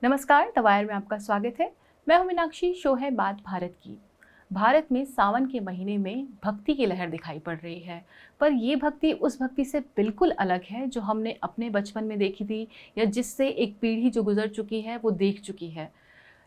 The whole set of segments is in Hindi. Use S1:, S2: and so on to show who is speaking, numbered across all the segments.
S1: नमस्कार, द वायर में आपका स्वागत है। मैं हूं मीनाक्षी। शो है बात भारत की। भारत में सावन के महीने में भक्ति की लहर दिखाई पड़ रही है, पर ये भक्ति उस भक्ति से बिल्कुल अलग है जो हमने अपने बचपन में देखी थी या जिससे एक पीढ़ी जो गुजर चुकी है वो देख चुकी है।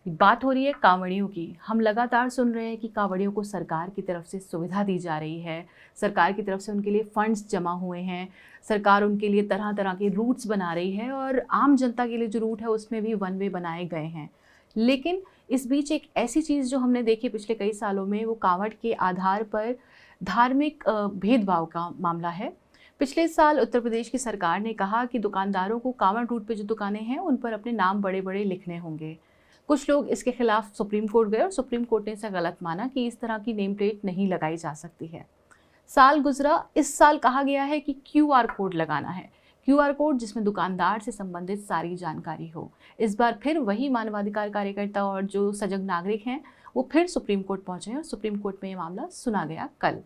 S1: बात हो रही है कांवड़ियों की। हम लगातार सुन रहे हैं कि कांवड़ियों को सरकार की तरफ से सुविधा दी जा रही है, सरकार की तरफ से उनके लिए फंड्स जमा हुए हैं, सरकार उनके लिए तरह तरह के रूट्स बना रही है और आम जनता के लिए जो रूट है उसमें भी वन वे बनाए गए हैं। लेकिन इस बीच एक ऐसी चीज़ जो हमने देखी पिछले कई सालों में, वो कांवड़ के आधार पर धार्मिक भेदभाव का मामला है। पिछले साल उत्तर प्रदेश की सरकार ने कहा कि दुकानदारों को कांवड़ रूट पे जो दुकानें हैं उन पर अपने नाम बड़े बड़े लिखने होंगे। कुछ लोग इसके खिलाफ सुप्रीम कोर्ट गए और सुप्रीम कोर्ट ने इसे गलत माना कि इस तरह की नेम प्लेट नहीं लगाई जा सकती है। साल गुजरा, इस साल कहा गया है कि क्यूआर कोड लगाना है। क्यूआर कोड जिसमें दुकानदार से संबंधित सारी जानकारी हो। इस बार फिर वही मानवाधिकार कार्यकर्ता और जो सजग नागरिक हैं वो फिर सुप्रीम कोर्ट पहुंचे और सुप्रीम कोर्ट में ये मामला सुना गया कल।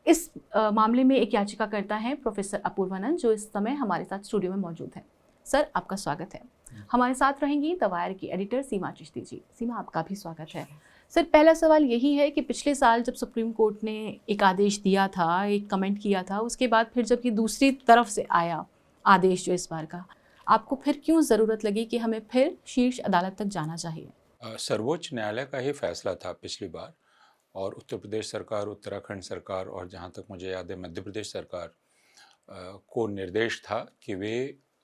S1: इस मामले में एक याचिकाकर्ता हैं प्रोफेसर अपूर्वानंद, जो इस समय हमारे साथ स्टूडियो में मौजूद हैं। सर, आपका स्वागत है। हमारे साथ रहेंगी द वायर की एडिटर सीमा चिश्ती जी। सीमा, आपका भी स्वागत है। सर, पहला सवाल यही है कि पिछले साल जब सुप्रीम कोर्ट ने एक आदेश दिया था, एक कमेंट किया था, उसके बाद फिर जब ये दूसरी तरफ से आया आदेश जो इस बार का, आपको फिर क्यों ज़रूरत लगी कि हमें फिर शीर्ष अदालत तक जाना चाहिए?
S2: सर्वोच्च न्यायालय का ही फैसला था पिछली बार, और उत्तर प्रदेश सरकार, उत्तराखंड सरकार और जहाँ तक मुझे याद है मध्य प्रदेश सरकार को निर्देश था कि वे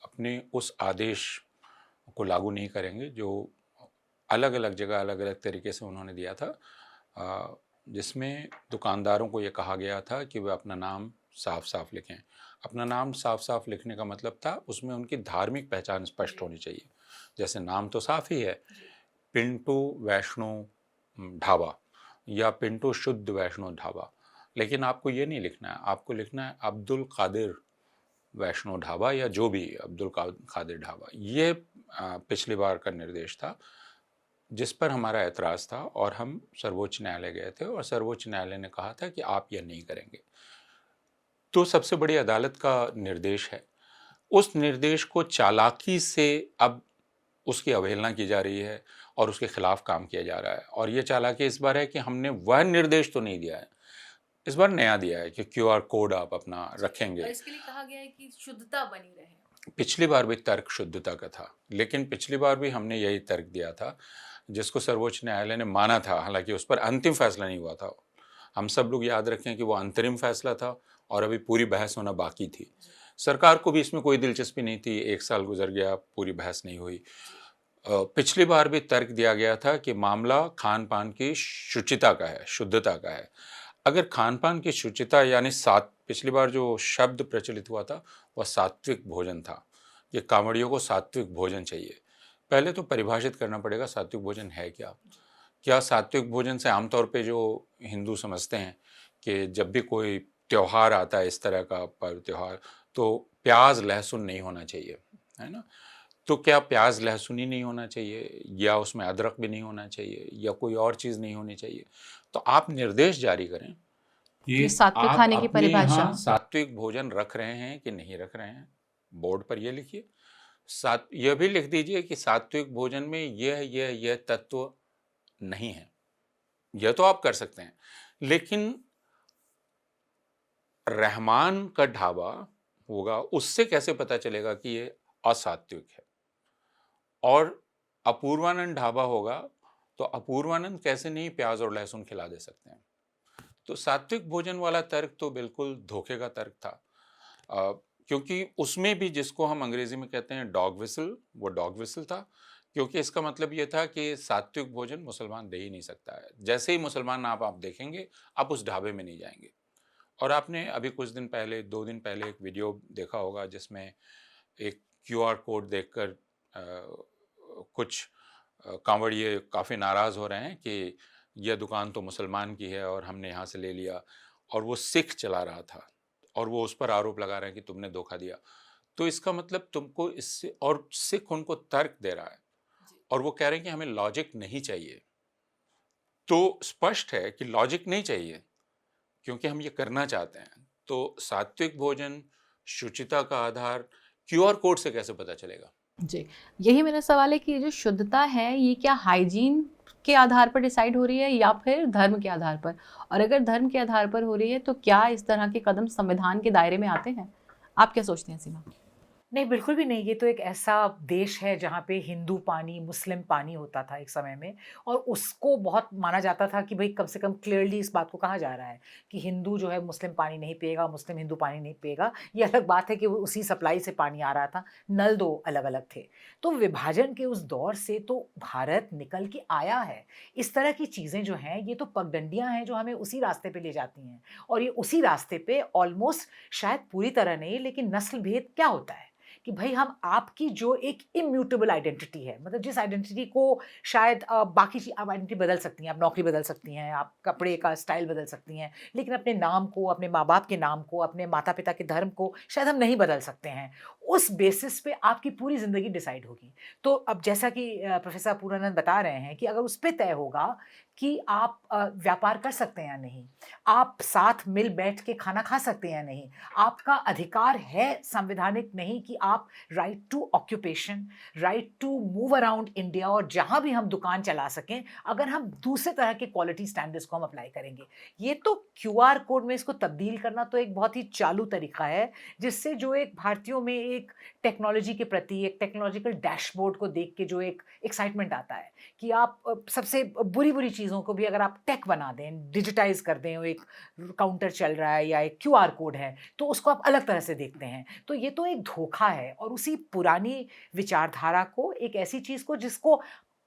S2: अपने उस आदेश को लागू नहीं करेंगे जो अलग अलग जगह अलग अलग तरीके से उन्होंने दिया था, जिसमें दुकानदारों को ये कहा गया था कि वे अपना नाम साफ साफ लिखें। अपना नाम साफ साफ लिखने का मतलब था उसमें उनकी धार्मिक पहचान स्पष्ट होनी चाहिए। जैसे नाम तो साफ ही है, पिंटू वैष्णो ढाबा या पिंटू शुद्ध वैष्णो ढाबा, लेकिन आपको ये नहीं लिखना है, आपको लिखना है अब्दुल कादिर वैष्णो ढाबा या जो भी अब्दुल कादिर ढाबा। ये पिछली बार का निर्देश था जिस पर हमारा ऐतराज़ था और हम सर्वोच्च न्यायालय गए थे और सर्वोच्च न्यायालय ने कहा था कि आप यह नहीं करेंगे। तो सबसे बड़ी अदालत का निर्देश है, उस निर्देश को चालाकी से अब उसकी अवहेलना की जा रही है और उसके खिलाफ काम किया जा रहा है। और ये चालाकी इस बार है कि हमने वह निर्देश तो नहीं दिया है, इस बार नया दिया है कि क्यूआर कोड आप अपना रखेंगे।
S1: और इसके लिए कहा गया है कि शुद्धता बनी रहे।
S2: पिछली बार भी तर्क शुद्धता का था, लेकिन पिछली बार भी हमने यही तर्क दिया था जिसको सर्वोच्च न्यायालय ने माना था, हालांकि उस पर अंतिम फैसला नहीं हुआ था। हम सब लोग याद रखें कि वो अंतरिम फैसला था और अभी पूरी बहस होना बाकी थी। सरकार को भी इसमें कोई दिलचस्पी नहीं थी, 1 साल गुजर गया, पूरी बहस नहीं हुई। पिछली बार भी तर्क दिया गया था कि मामला खान पान की शुचिता का है, शुद्धता का है। अगर खान पान की शुचिता यानी पिछली बार जो शब्द प्रचलित हुआ था वह सात्विक भोजन था, कि कांवड़ियों को सात्विक भोजन चाहिए। पहले तो परिभाषित करना पड़ेगा सात्विक भोजन है क्या। क्या सात्विक भोजन से आमतौर पे जो हिंदू समझते हैं कि जब भी कोई त्यौहार आता है, इस तरह का पर्व त्यौहार, तो प्याज लहसुन नहीं होना चाहिए, है ना। तो क्या प्याज लहसुन ही नहीं होना चाहिए या उसमें अदरक भी नहीं होना चाहिए या कोई और चीज़ नहीं होनी चाहिए? तो आप निर्देश जारी करें
S1: ये
S2: कि
S1: सात्विक
S2: आप
S1: खाने की
S2: अपने यहाँ
S1: परिभाषा।
S2: सात्विक भोजन रख रहे हैं कि नहीं रख रहे हैं। बोर्ड पर ये लिखिए। यह भी लिख दीजिए कि सात्विक भोजन में यह तत्व नहीं है। यह तो आप कर सकते हैं, लेकिन रहमान का ढाबा होगा, उससे कैसे पता चलेगा कि ये असात्विक है? और अपूर्वानंद ढाबा होगा तो अपूर्वानंद कैसे नहीं प्याज और लहसुन खिला दे सकते हैं? तो सात्विक भोजन वाला तर्क तो बिल्कुल धोखे का तर्क था, क्योंकि उसमें भी जिसको हम अंग्रेजी में कहते हैं डॉग विसल, वो डॉग विसल था, क्योंकि इसका मतलब ये था कि सात्विक भोजन मुसलमान दे ही नहीं सकता है। जैसे ही मुसलमान आप देखेंगे, आप उस ढाबे में नहीं जाएंगे। और आपने अभी कुछ दिन पहले, 2 दिन पहले एक वीडियो देखा होगा जिसमें एक क्यूआर कोड देखकर कुछ कांवड़िए काफ़ी नाराज़ हो रहे हैं कि यह दुकान तो मुसलमान की है और हमने यहाँ से ले लिया, और वो सिख चला रहा था और वो उस पर आरोप लगा रहे हैं कि तुमने धोखा दिया। तो इसका मतलब तुमको इससे, और सिख उनको तर्क दे रहा है और वो कह रहे हैं कि हमें लॉजिक नहीं चाहिए। तो स्पष्ट है कि लॉजिक नहीं चाहिए क्योंकि हम ये करना चाहते हैं। तो सात्विक भोजन, शुचिता का आधार क्यूआर कोड से कैसे पता चलेगा?
S1: जी, यही मेरा सवाल है कि ये जो शुद्धता है, ये क्या हाइजीन के आधार पर डिसाइड हो रही है या फिर धर्म के आधार पर? और अगर धर्म के आधार पर हो रही है, तो क्या इस तरह के कदम संविधान के दायरे में आते हैं? आप क्या सोचते हैं सीमा?
S3: नहीं, बिल्कुल भी नहीं। ये तो एक ऐसा देश है जहाँ पे हिंदू पानी, मुस्लिम पानी होता था एक समय में और उसको बहुत माना जाता था कि भई कम से कम क्लियरली इस बात को कहा जा रहा है कि हिंदू जो है मुस्लिम पानी नहीं पिएगा, मुस्लिम हिंदू पानी नहीं पिएगा। ये अलग बात है कि वो उसी सप्लाई से पानी आ रहा था, नल 2 अलग-अलग थे। तो विभाजन के उस दौर से तो भारत निकल के आया है। इस तरह की चीज़ें जो हैं, ये तो पगडंडियाँ हैं जो हमें उसी रास्ते पे ले जाती हैं और ये उसी रास्ते पे ऑलमोस्ट शायद पूरी तरह नहीं लेकिन नस्ल भेद क्या होता है? कि भई हम आपकी जो एक इम्यूटेबल आइडेंटिटी है, मतलब जिस आइडेंटिटी को शायद बाकी आप आइडेंटिटी बदल सकती हैं, आप नौकरी बदल सकती हैं, आप कपड़े का स्टाइल बदल सकती हैं, लेकिन अपने नाम को, अपने माँ-बाप के नाम को, अपने माता-पिता के धर्म को शायद हम नहीं बदल सकते हैं। उस बेसिस पे आपकी पूरी ज़िंदगी डिसाइड होगी। तो अब जैसा कि प्रोफ़ेसर पूर्णानंद बता रहे हैं कि अगर उस पे तय होगा कि आप व्यापार कर सकते हैं या नहीं, आप साथ मिल बैठ के खाना खा सकते हैं या नहीं, आपका अधिकार है संवैधानिक नहीं कि आप right to occupation, right to move around India और जहाँ भी हम दुकान चला सकें, अगर हम दूसरे तरह के क्वालिटी स्टैंडर्ड्स को हम अप्लाई करेंगे। ये तो क्यूआर कोड में इसको तब्दील करना तो एक बहुत ही चालू तरीका है, जिससे जो एक भारतीयों में एक टेक्नोलॉजी के प्रति, एक टेक्नोलॉजिकल डैशबोर्ड को देख के जो एक एक्साइटमेंट आता है कि आप सबसे बुरी-बुरी चीज़ों को भी अगर आप टेक बना दें, डिजिटाइज़ कर दें, वो एक काउंटर चल रहा है या एक क्यूआर कोड है, तो उसको आप अलग तरह से देखते हैं। तो ये तो एक धोखा है और उसी पुरानी विचारधारा को एक ऐसी चीज़ को जिसको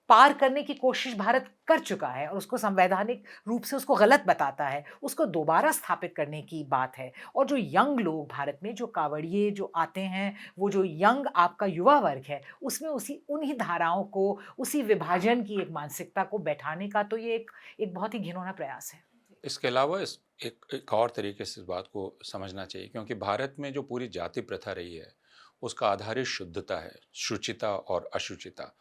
S3: पार करने की कोशिश भारत कर चुका है और उसको संवैधानिक रूप से उसको गलत बताता है, उसको दोबारा स्थापित करने की बात है। और जो यंग लोग भारत में जो कावड़िए जो आते हैं, वो जो यंग आपका युवा वर्ग है, उसमें उसी उन्हीं धाराओं को, उसी विभाजन की एक मानसिकता को बैठाने का तो ये एक बहुत ही घिनौना प्रयास है।
S2: इसके अलावा इस एक और तरीके से इस बात को समझना चाहिए, क्योंकि भारत में जो पूरी जाति प्रथा रही है, उसका आधार ही शुद्धता है, शुचिता और अशुचिता।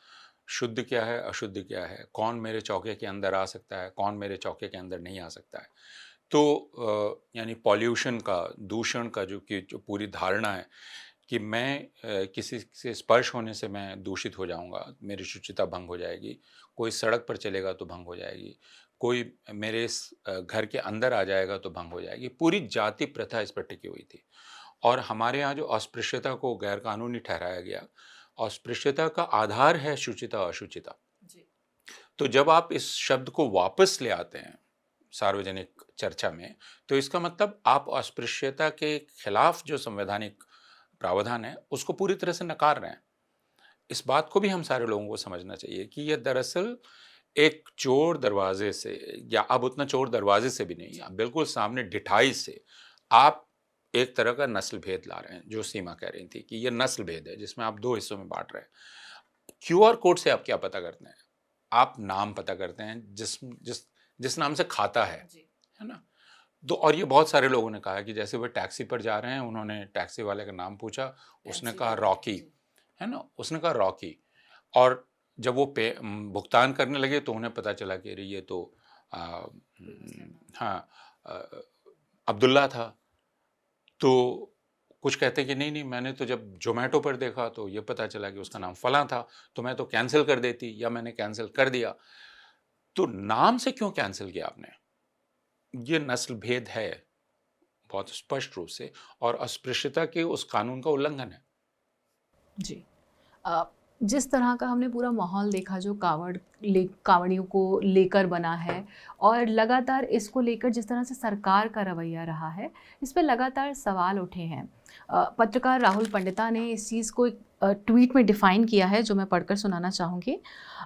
S2: शुद्ध क्या है, अशुद्ध क्या है, कौन मेरे चौके के अंदर आ सकता है, कौन मेरे चौके के अंदर नहीं आ सकता है। तो यानी पॉल्यूशन का, दूषण का जो पूरी धारणा है कि मैं किसी से स्पर्श होने से मैं दूषित हो जाऊंगा, मेरी शुचिता भंग हो जाएगी, कोई सड़क पर चलेगा तो भंग हो जाएगी, कोई मेरे घर के अंदर आ जाएगा तो भंग हो जाएगी। पूरी जाति प्रथा इस पर टिकी हुई थी और हमारे यहाँ जो अस्पृश्यता को गैरकानूनी ठहराया गया, अस्पृश्यता का आधार है शुचिता अशुचिता।
S1: जी।
S2: तो जब आप इस शब्द को वापस ले आते हैं सार्वजनिक चर्चा में, तो इसका मतलब आप अस्पृश्यता के खिलाफ जो संवैधानिक प्रावधान है उसको पूरी तरह से नकार रहे हैं। इस बात को भी हम सारे लोगों को समझना चाहिए कि यह दरअसल एक चोर दरवाजे से, या अब उतना चोर दरवाजे से भी नहीं, आप बिल्कुल सामने ढिठाई से आप एक तरह का नस्ल भेद ला रहे हैं। जो सीमा कह रही थी कि यह नस्ल भेद है जिसमें आप दो हिस्सों में बांट रहे हैं। क्यूआर कोड से आप क्या पता करते हैं? आप नाम पता करते हैं, जिस जिस जिस नाम से खाता है ना? तो और ये बहुत सारे लोगों ने कहा कि जैसे वो टैक्सी पर जा रहे हैं, उन्होंने टैक्सी वाले का नाम पूछा, उसने कहा रॉकी, है ना? उसने कहा रॉकी, और जब वो भुगतान करने लगे तो उन्हें पता चला कि अरे ये तो हाँ, अ, अब्दुल्ला था। तो कुछ कहते हैं कि नहीं नहीं, मैंने तो जब ज़ोमैटो पर देखा तो ये पता चला कि उसका नाम फलां था, तो मैं तो कैंसिल कर देती, या मैंने कैंसिल कर दिया। तो नाम से क्यों कैंसिल किया आपने? ये नस्ल भेद है बहुत स्पष्ट रूप से, और अस्पृश्यता के उस कानून का उल्लंघन है।
S1: जी। अ, जिस तरह का हमने पूरा माहौल देखा जो कावड़ियों को लेकर बना है और लगातार इसको लेकर जिस तरह से सरकार का रवैया रहा है, इस पे लगातार सवाल उठे हैं। पत्रकार राहुल पंडिता ने इस चीज़ को एक ट्वीट में डिफ़ाइन किया है जो मैं पढ़कर सुनाना चाहूँगी।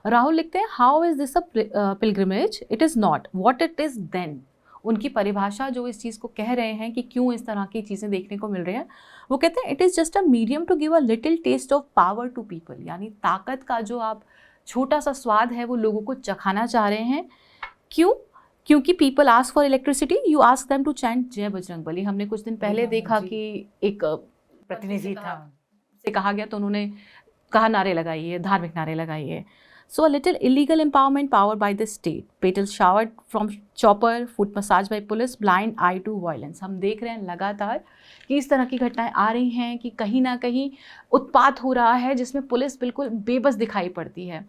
S1: राहुल लिखते हैं, how is this a pilgrimage? It is not what it is then. उनकी परिभाषा जो इस चीज़ को कह रहे हैं कि क्यों इस तरह की चीज़ें देखने को मिल रही हैं, वो कहते हैं it is just a medium to give a little taste of power to people. यानी ताकत का जो आप छोटा सा स्वाद है वो लोगों को चखाना चाह रहे हैं। क्यों? क्योंकि people ask for electricity, you ask them to chant jai Bajrang बली। हमने कुछ दिन पहले देखा कि एक
S3: प्रतिनिधि था।
S1: से कहा गया तो उन्होंने कहा नारे लगाइए, धार्मिक नारे लगाइए। So a little illegal empowerment powered by the state. Patel showered from chopper, foot massage by police, blind eye to violence. हम देख रहे हैं लगातार कि इस तरह की घटनाएं आ रही हैं कि कहीं ना कहीं उत्पात हो रहा है जिसमें पुलिस बिल्कुल बेबस दिखाई पड़ती है।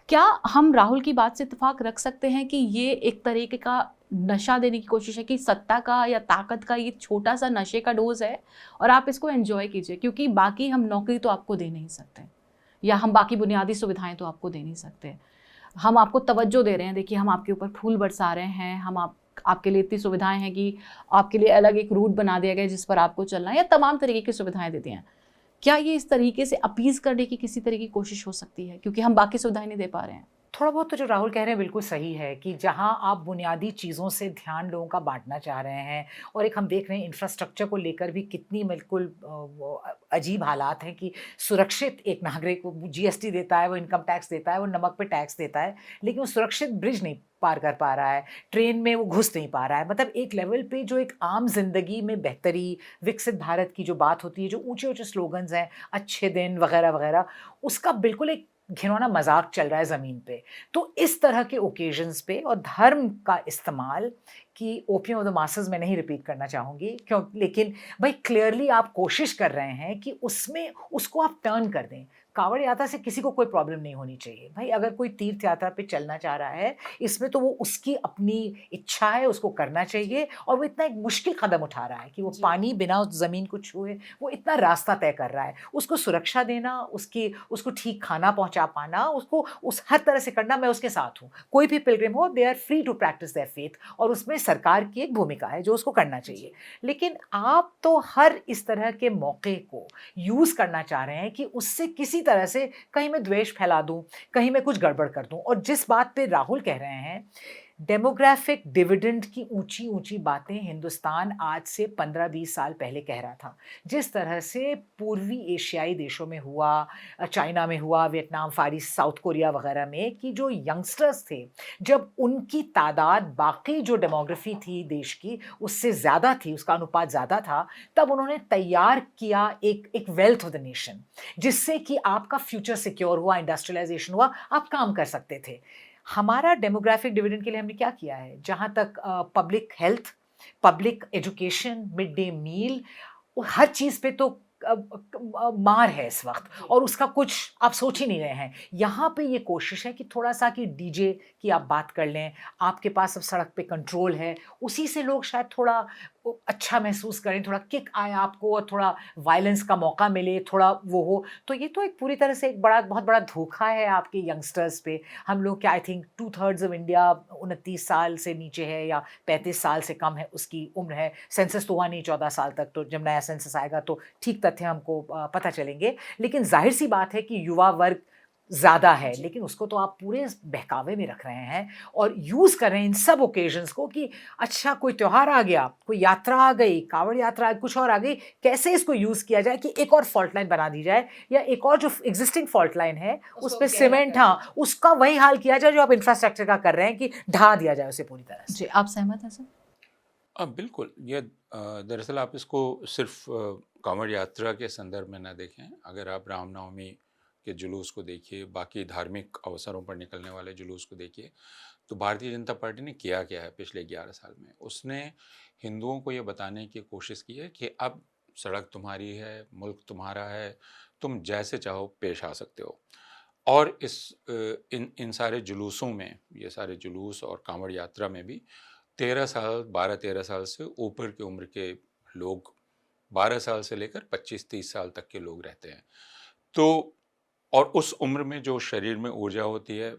S1: क्या हम राहुल की बात से इत्तेफाक रख सकते हैं कि ये एक तरीके का नशा देने की कोशिश है कि सत्ता का या ताकत का ये छोटा सा नशे का डोज है और आप इसको एंजॉय कीजिए, क्योंकि बाकी हम नौकरी तो आपको दे नहीं सकते या हम बाकी बुनियादी सुविधाएं तो आपको दे नहीं सकते। हम आपको तवज्जो दे रहे हैं, देखिए हम आपके ऊपर फूल बरसा रहे हैं, हम आपके लिए इतनी सुविधाएं हैं कि आपके लिए अलग एक रूट बना दिया गया जिस पर आपको चलना है, या तमाम तरीके की सुविधाएं देती हैं। क्या ये इस तरीके से अपीज़ करने की किसी तरह की कोशिश हो सकती है क्योंकि हम बाकी सुविधाएं नहीं दे पा रहे हैं?
S3: थोड़ा बहुत तो जो राहुल कह रहे हैं बिल्कुल सही है कि जहां आप बुनियादी चीज़ों से ध्यान लोगों का बांटना चाह रहे हैं, और एक हम देख रहे हैं इंफ्रास्ट्रक्चर को लेकर भी कितनी बिल्कुल अजीब हालात हैं कि सुरक्षित एक नागरिक वो जीएसटी देता है, वो इनकम टैक्स देता है, वो नमक पे टैक्स देता है, लेकिन वो सुरक्षित ब्रिज नहीं पार कर पा रहा है, ट्रेन में वो घुस नहीं पा रहा है। मतलब एक लेवल पे जो एक आम जिंदगी में बेहतरी, विकसित भारत की जो बात होती है, जो ऊंचे ऊंचे स्लोगन्स हैं, अच्छे दिन वगैरह वगैरह, उसका बिल्कुल एक घिनौना मजाक चल रहा है ज़मीन पे। तो इस तरह के ओकेजन्स पे और धर्म का इस्तेमाल कि ओपियम ऑफ द मासेस मैं नहीं रिपीट करना चाहूँगी क्यों, लेकिन भाई क्लियरली आप कोशिश कर रहे हैं कि उसमें उसको आप टर्न कर दें। कांवड़ यात्रा से किसी को कोई प्रॉब्लम नहीं होनी चाहिए भाई। अगर कोई तीर्थ यात्रा पे चलना चाह रहा है, इसमें तो वो उसकी अपनी इच्छा है, उसको करना चाहिए। और वो इतना एक मुश्किल कदम उठा रहा है कि वो पानी बिना उस ज़मीन को छुए वो इतना रास्ता तय कर रहा है। उसको सुरक्षा देना, उसको ठीक खाना पहुँचा पाना, उसको उस हर तरह से करना, मैं उसके साथ हूँ। कोई भी पिलग्रिम हो, they are free to practice their faith, और उसमें सरकार की एक भूमिका है जो उसको करना चाहिए। लेकिन आप तो हर इस तरह के मौके को यूज़ करना चाह रहे हैं कि उससे किसी तरह से कहीं मैं द्वेष फैला दूं, कहीं मैं कुछ गड़बड़ कर दूं। और जिस बात पे राहुल कह रहे हैं डेमोग्राफिक डिविडेंड की ऊंची ऊंची बातें हिंदुस्तान आज से 15-20 साल पहले कह रहा था। जिस तरह से पूर्वी एशियाई देशों में हुआ, चाइना में हुआ, वियतनाम, फारिस, साउथ कोरिया वगैरह में, कि जो यंगस्टर्स थे जब उनकी तादाद बाकी जो डेमोग्राफी थी देश की उससे ज़्यादा थी, उसका अनुपात ज़्यादा था, तब उन्होंने तैयार किया एक वेल्थ ऑफ द नेशन, जिससे कि आपका फ्यूचर सिक्योर हुआ, इंडस्ट्रियलाइजेशन हुआ, आप काम कर सकते थे। हमारा डेमोग्राफिक डिविडेंड के लिए हमने क्या किया है? जहाँ तक public health, public education, mid day meal, हर चीज़ पे तो मार है इस वक्त, और उसका कुछ आप सोच ही नहीं रहे हैं। यहाँ पे ये कोशिश है कि थोड़ा सा कि डीजे की आप बात कर लें, आपके पास अब सड़क पे कंट्रोल है, उसी से लोग शायद थोड़ा अच्छा महसूस करें, थोड़ा किक आए आपको और थोड़ा वायलेंस का मौका मिले, थोड़ा वो हो। तो ये तो एक पूरी तरह से एक बहुत बड़ा धोखा है आपके यंगस्टर्स पे। हम लोग क्या, आई थिंक 2/3 ऑफ इंडिया 29 साल से नीचे है या 35 साल से कम है उसकी उम्र है। सेंसस तो हुआ नहीं 14 साल तक, तो जब नया सेंसस आएगा तो ठीक तथ्य हमको पता चलेंगे। लेकिन जाहिर सी बात है कि युवा वर्ग ज़्यादा है, लेकिन उसको तो आप पूरे बहकावे में रख रहे हैं और यूज़ कर रहे हैं इन सब ओकेजन्स को कि अच्छा कोई त्यौहार आ गया, कोई यात्रा आ गई, कांवड़ यात्रा, कुछ और आ गई, कैसे इसको यूज़ किया जाए कि एक और फॉल्ट लाइन बना दी जाए, या एक और जो एग्जिस्टिंग फॉल्ट लाइन है उस पर सीमेंट, हाँ, उसका वही हाल किया जाए जो आप इंफ्रास्ट्रक्चर का कर रहे हैं कि ढा दिया जाए उसे पूरी तरह से।
S1: जी, आप सहमत हैं सर?
S2: बिल्कुल। ये दरअसल आप इसको सिर्फ कांवड़ यात्रा के संदर्भ में न देखें। अगर आप रामनवमी के जुलूस को देखिए, बाकी धार्मिक अवसरों पर निकलने वाले जुलूस को देखिए, तो भारतीय जनता पार्टी ने किया क्या है पिछले 11 साल में? उसने हिंदुओं को ये बताने की कोशिश की है कि अब सड़क तुम्हारी है, मुल्क तुम्हारा है, तुम जैसे चाहो पेश आ सकते हो। और इन सारे जुलूसों में, ये सारे जुलूस और कांवड़ यात्रा में भी 12-13 साल से ऊपर की उम्र के लोग, 12 साल से लेकर 25-30 साल तक के लोग रहते हैं। तो और उस उम्र में जो शरीर में ऊर्जा होती है,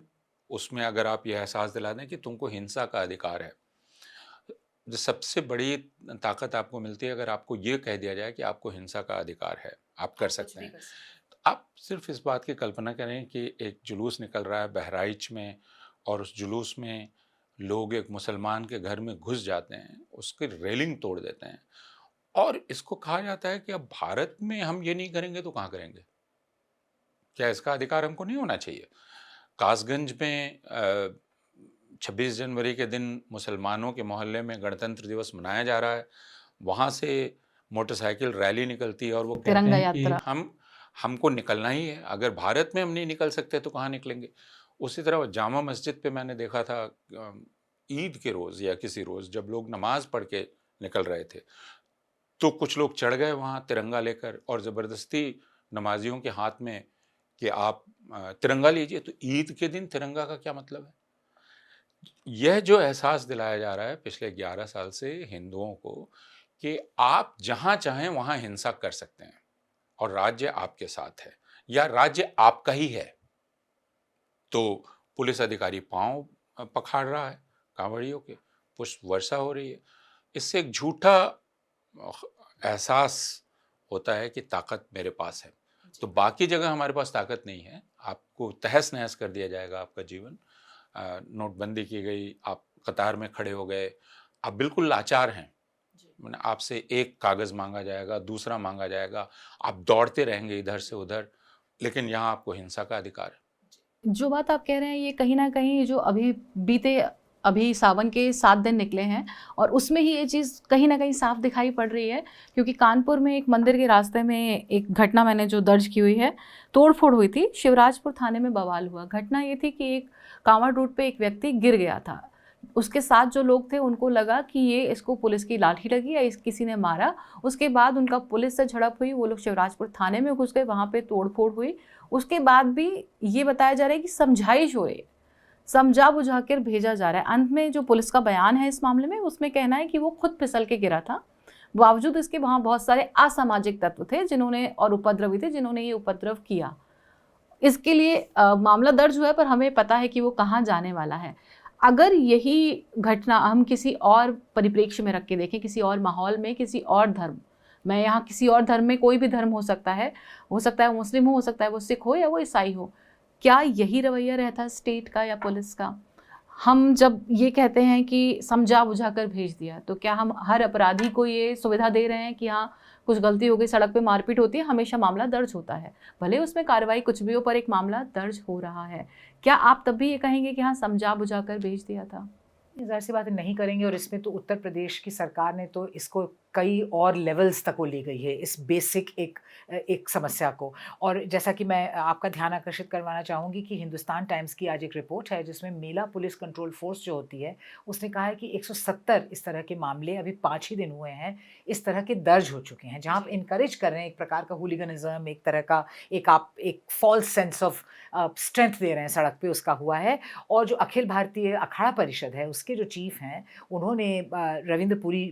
S2: उसमें अगर आप ये एहसास दिला दें कि तुमको हिंसा का अधिकार है, जो सबसे बड़ी ताकत आपको मिलती है अगर आपको ये कह दिया जाए कि आपको हिंसा का अधिकार है, आप कर सकते हैं। तो आप सिर्फ इस बात की कल्पना करें कि एक जुलूस निकल रहा है बहराइच में, और उस जुलूस में लोग एक मुसलमान के घर में घुस जाते हैं, उसकी रेलिंग तोड़ देते हैं, और इसको कहा जाता है कि अब भारत में हम ये नहीं करेंगे तो कहाँ करेंगे? क्या इसका अधिकार हमको नहीं होना चाहिए? कासगंज में 26 जनवरी के दिन मुसलमानों के मोहल्ले में गणतंत्र दिवस मनाया जा रहा है, वहाँ से मोटरसाइकिल रैली निकलती है और वो कहते
S1: तिरंगा
S2: हैं कि
S1: यात्रा।
S2: हमको निकलना ही है। अगर भारत में हम नहीं निकल सकते तो कहाँ निकलेंगे? उसी तरह जामा मस्जिद पे मैंने देखा था ईद के रोज़ या किसी रोज़ जब लोग नमाज पढ़ के निकल रहे थे, तो कुछ लोग चढ़ गए वहाँ तिरंगा लेकर और ज़बरदस्ती नमाजियों के हाथ में कि आप तिरंगा लीजिए। तो ईद के दिन तिरंगा का क्या मतलब है? यह जो एहसास दिलाया जा रहा है पिछले 11 साल से हिंदुओं को कि आप जहाँ चाहें वहाँ हिंसा कर सकते हैं और राज्य आपके साथ है या राज्य आपका ही है। तो पुलिस अधिकारी पाँव पखाड़ रहा है कांवड़ियों के, पुष्प वर्षा हो रही है। इससे एक झूठा एहसास होता है कि ताकत मेरे पास है। तो बाकी जगह हमारे पास ताकत नहीं है, आपको तहस-नहस कर दिया जाएगा आपका जीवन। नोटबंदी की गई, आप कतार में खड़े हो गए, आप बिल्कुल लाचार हैं। मैंने आपसे एक कागज़ माँगा जाएगा, दूसरा माँगा जाएगा, आप दौड़ते रहेंगे इधर से उधर, लेकिन यहाँ आपको हिंसा का अधिकार है।
S1: जो बात आप कह रहे हैं ये कहीं न कहीं जो अभी सावन के 7 दिन निकले हैं और उसमें ही ये चीज़ कहीं न कहीं साफ दिखाई पड़ रही है, क्योंकि कानपुर में एक मंदिर के रास्ते में एक घटना मैंने जो दर्ज की हुई है, तोड़-फोड़ हुई थी, शिवराजपुर थाने में बवाल हुआ। घटना ये थी कि एक कांवड़ रूट पे एक व्यक्ति गिर गया था। उसके साथ जो लोग थे उनको लगा कि ये इसको पुलिस की लाठी लगी या किसी ने मारा। उसके बाद उनका पुलिस से झड़प हुई, वो लोग शिवराजपुर थाने में घुस गए, वहाँ पे तोड़-फोड़ हुई। उसके बाद भी ये बताया जा रहा है कि समझाइश हो रही है, समझा बुझा कर भेजा जा रहा है। अंत में जो पुलिस का बयान है इस मामले में, उसमें कहना है कि वो खुद फिसल के गिरा था। बावजूद इसके वहाँ बहुत सारे असामाजिक तत्व थे जिन्होंने और उपद्रवी थे जिन्होंने ये उपद्रव किया। इसके लिए मामला दर्ज हुआ है, पर हमें पता है कि वो कहाँ जाने वाला है। अगर यही घटना हम किसी और परिप्रेक्ष्य में रख के देखें, किसी और माहौल में, किसी और धर्म, मैं यहाँ किसी और धर्म में, कोई भी धर्म हो सकता है वो मुस्लिम हो सकता है वो सिख हो या वो ईसाई हो, क्या यही रवैया रहता है स्टेट का या पुलिस का? हम जब ये कहते हैं कि समझा बुझा कर भेज दिया, तो क्या हम हर अपराधी को ये सुविधा दे रहे हैं कि हाँ कुछ गलती हो गई, सड़क पे मारपीट होती है, हमेशा मामला दर्ज होता है, भले उसमें कार्रवाई कुछ भी हो पर एक मामला दर्ज हो रहा है? क्या आप तब भी ये कहेंगे कि हाँ समझा बुझा कर भेज दिया था?
S3: ज़ाहिर सी बात है नहीं करेंगे, और इसमें तो उत्तर प्रदेश की सरकार ने तो इसको कई और लेवल्स तक वो ले गई है, इस बेसिक एक समस्या को। और जैसा कि मैं आपका ध्यान आकर्षित करवाना चाहूँगी कि हिंदुस्तान टाइम्स की आज एक रिपोर्ट है जिसमें मेला पुलिस कंट्रोल फोर्स जो होती है, उसने कहा है कि 170 इस तरह के मामले अभी 5 ही दिन हुए हैं इस तरह के दर्ज हो चुके हैं, जहाँ आप इनकरेज कर रहे हैं एक प्रकार का हुलिगनिज़्म, एक तरह का एक फ़ॉल्स सेंस ऑफ स्ट्रेंथ दे रहे हैं सड़क पे, उसका हुआ है। और जो अखिल भारतीय अखाड़ा परिषद है उसके जो चीफ हैं, उन्होंने रविंद्र पुरी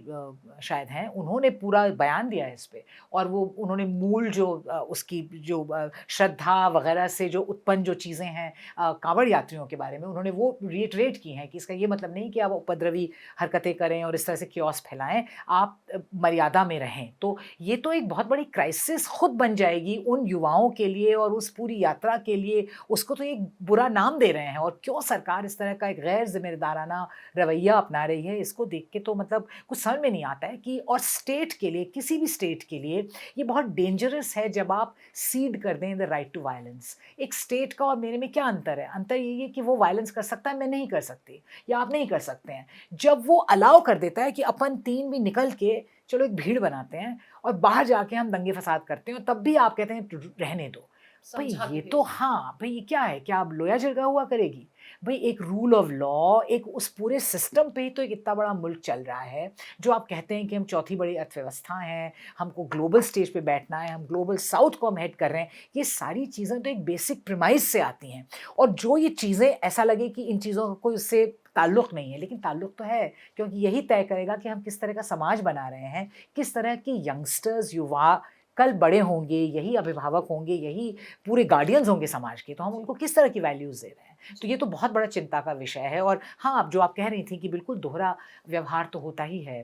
S3: शायद हैं, उन्होंने पूरा बयान दिया है इस पे, और वो उन्होंने मूल जो उसकी जो श्रद्धा वगैरह से जो उत्पन्न जो चीज़ें हैं कांवड़ यात्रियों के बारे में, उन्होंने वो रिइटरेट की हैं कि इसका ये मतलब नहीं कि आप उपद्रवी हरकतें करें और इस तरह से क्योस फैलाएं, आप मर्यादा में रहें। तो ये तो एक बहुत बड़ी क्राइसिस खुद बन जाएगी उन युवाओं के लिए और उस पूरी यात्रा के लिए, उसको तो एक बुरा नाम दे रहे हैं। और क्यों सरकार इस तरह का एक गैर जिम्मेदाराना रवैया अपना रही है, इसको देख के तो मतलब कुछ समझ में नहीं आता है कि, और स्टेट के लिए, किसी भी स्टेट के लिए ये बहुत डेंजरस है जब आप सीड कर दें द राइट टू वायलेंस। एक स्टेट का और मेरे में क्या अंतर है? अंतर ये है कि वो वायलेंस कर सकता है, मैं नहीं कर सकती, या आप नहीं कर सकते हैं। जब वो अलाउ कर देता है कि अपन तीन भी निकल के चलो एक भीड़ बनाते हैं और बाहर जाके हम दंगे फसाद करते हैं, और तब भी आप कहते हैं रहने दो भाई, ये तो हाँ भाई, ये क्या है? क्या अब लोया झरगा हुआ करेगी भाई? एक रूल ऑफ लॉ, एक उस पूरे सिस्टम पे ही तो एक इतना बड़ा मुल्क चल रहा है, जो आप कहते हैं कि हम चौथी बड़ी अर्थव्यवस्था हैं, हमको ग्लोबल स्टेज पे बैठना है, हम ग्लोबल साउथ को हम हेड कर रहे हैं। ये सारी चीज़ें तो एक बेसिक प्रीमाइस से आती हैं, और जो ये चीज़ें ऐसा लगे कि इन चीज़ों का कोई उससे ताल्लुक़ नहीं है, लेकिन ताल्लुक़ तो है, क्योंकि यही तय करेगा कि हम किस तरह का समाज बना रहे हैं, किस तरह के यंगस्टर्स, युवा कल बड़े होंगे, यही अभिभावक होंगे, यही पूरे गार्डियंस होंगे समाज के, तो हम उनको किस तरह की वैल्यूज़ दे रहे हैं। तो ये तो बहुत बड़ा चिंता का विषय है। और हाँ, अब जो आप कह रही थी कि बिल्कुल दोहरा व्यवहार तो होता ही है